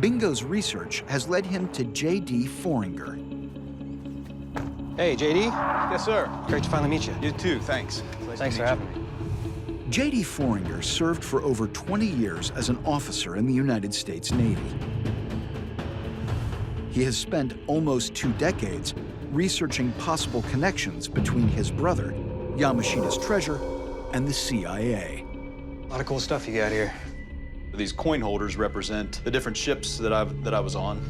Bingo's research has led him to J.D. Foringer. Hey, J.D. Yes, sir. Great to finally meet you. You too, thanks. Thanks for having me. J.D. Foringer served for over 20 years as an officer in the United States Navy. He has spent almost 2 decades researching possible connections between his brother, Yamashita's treasure, and the CIA. A lot of cool stuff you got here. These coin holders represent the different ships that I was on.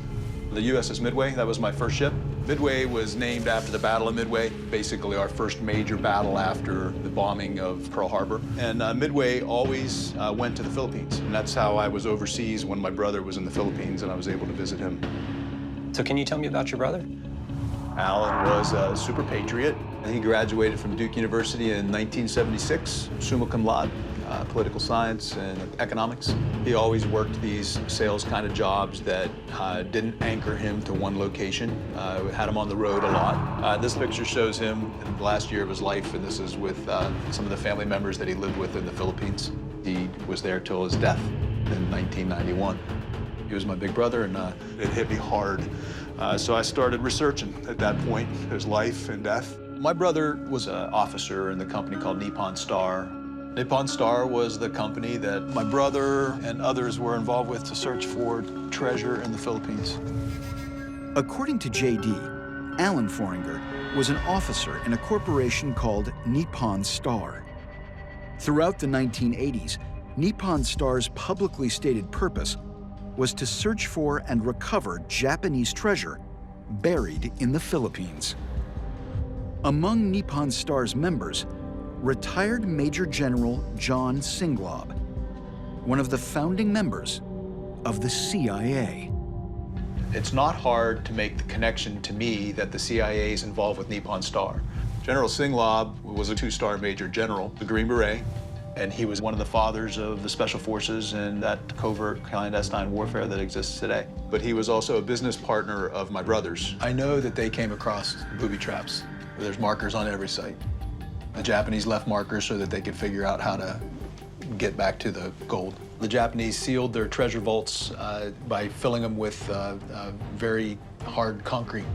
The USS Midway, that was my first ship. Midway was named after the Battle of Midway, basically our first major battle after the bombing of Pearl Harbor. And Midway always went to the Philippines, and that's how I was overseas when my brother was in the Philippines and I was able to visit him. So can you tell me about your brother? Alan was a super patriot. He graduated from Duke University in 1976, summa cum laude, political science and economics. He always worked these sales kind of jobs that didn't anchor him to one location. Had him on the road a lot. This picture shows him in the last year of his life, and this is with some of the family members that he lived with in the Philippines. He was there till his death in 1991. He was my big brother, and it hit me hard. So I started researching at that point, his life and death. My brother was an officer in the company called Nippon Star. Nippon Star was the company that my brother and others were involved with to search for treasure in the Philippines. According to J.D., Alan Foringer was an officer in a corporation called Nippon Star. Throughout the 1980s, Nippon Star's publicly stated purpose was to search for and recover Japanese treasure buried in the Philippines. Among Nippon Star's members, retired Major General John Singlob, one of the founding members of the CIA. It's not hard to make the connection to me that the CIA is involved with Nippon Star. General Singlob was a 2-star Major General, the Green Beret, and he was one of the fathers of the Special Forces and that covert clandestine warfare that exists today. But he was also a business partner of my brother's. I know that they came across booby traps. There's markers on every site. The Japanese left markers so that they could figure out how to get back to the gold. The Japanese sealed their treasure vaults by filling them with very hard concrete.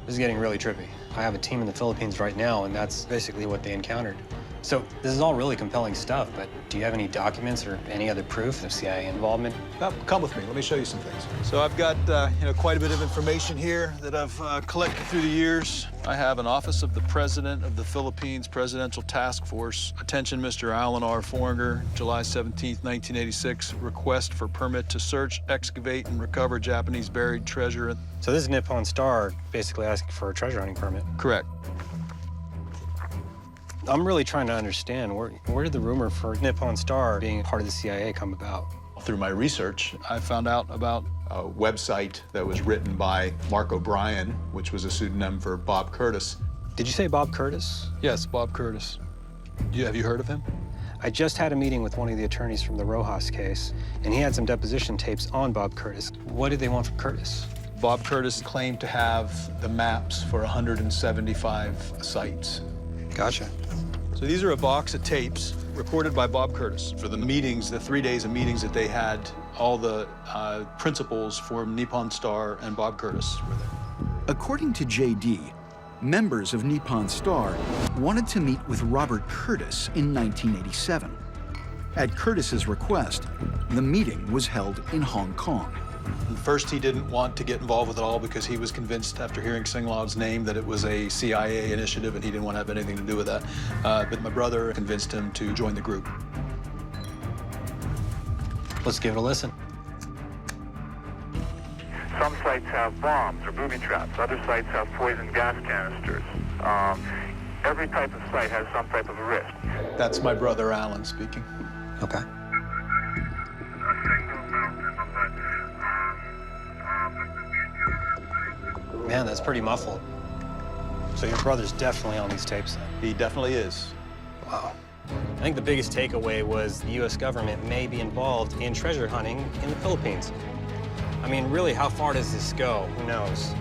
This is getting really trippy. I have a team in the Philippines right now, and that's basically what they encountered. So this is all really compelling stuff, but do you have any documents or any other proof of CIA involvement? Come with me. Let me show you some things. So I've got quite a bit of information here that I've collected through the years. I have an Office of the President of the Philippines Presidential Task Force. Attention, Mr. Alan R. Foringer, July 17th, 1986. Request for permit to search, excavate, and recover Japanese buried treasure. So this is Nippon Star basically asking for a treasure hunting permit. Correct. I'm really trying to understand, where did the rumor for Nippon Star being part of the CIA come about? Through my research, I found out about a website that was written by Mark O'Brien, which was a pseudonym for Bob Curtis. Did you say Bob Curtis? Yes, Bob Curtis. Have you heard of him? I just had a meeting with one of the attorneys from the Rojas case, and he had some deposition tapes on Bob Curtis. What did they want from Curtis? Bob Curtis claimed to have the maps for 175 sites. Gotcha. So these are a box of tapes recorded by Bob Curtis for the meetings, the 3 days of meetings that they had. All the principals for Nippon Star and Bob Curtis were there. According to J.D., members of Nippon Star wanted to meet with Robert Curtis in 1987. At Curtis's request, the meeting was held in Hong Kong. First, he didn't want to get involved with it all because he was convinced after hearing Singlob's name that it was a CIA initiative and he didn't want to have anything to do with that. But my brother convinced him to join the group. Let's give it a listen. Some sites have bombs or booby traps. Other sites have poison gas canisters. Every type of site has some type of a risk. That's my brother, Alan, speaking. Okay. Man, that's pretty muffled. So your brother's definitely on these tapes then? He definitely is. Wow. I think the biggest takeaway was the U.S. government may be involved in treasure hunting in the Philippines. I mean, really, how far does this go? Who knows?